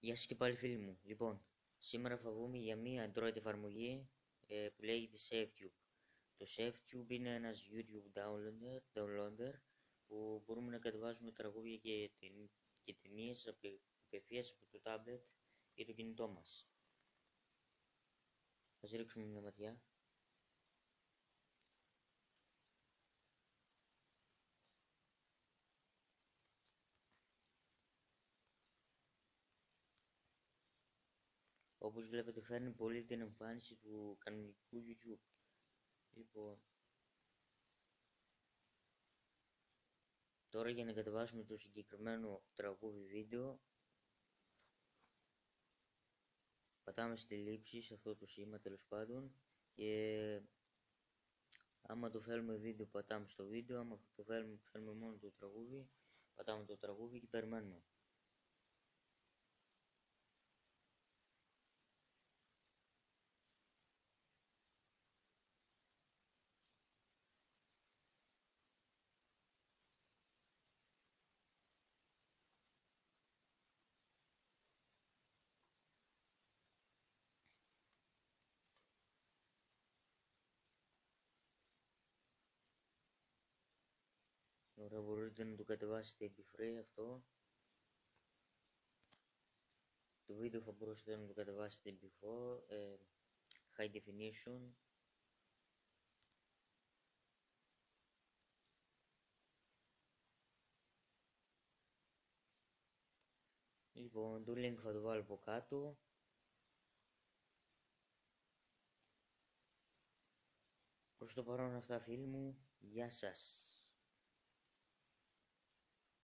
Γεια σας και πάλι φίλοι μου. Λοιπόν, σήμερα θα βγούμε για μία Android εφαρμογή που λέγεται SafeTube. Το SafeTube είναι ένας YouTube downloader που μπορούμε να κατεβάζουμε τραγούδια και ταινίες απευθείας από το tablet ή το κινητό μας. Ας ρίξουμε μια ματιά. Όπως βλέπετε φέρνει πολύ την εμφάνιση του κανονικού YouTube. Λοιπόν, τώρα για να κατεβάσουμε το συγκεκριμένο τραγούδι βίντεο, πατάμε στη λήψη, σε αυτό το σήμα τέλος πάντων, και άμα το θέλουμε βίντεο πατάμε στο βίντεο, άμα το θέλουμε μόνο το τραγούδι, πατάμε το τραγούδι και περιμένουμε. Ωραία, μπορείτε να το κατεβάσετε MP3 αυτό. Το βίντεο θα μπορούσατε να το κατεβάσετε MP4, High Definition. Λοιπόν, το link θα το βάλω από κάτω. Προς το παρόν αυτά φίλοι μου, γεια σας.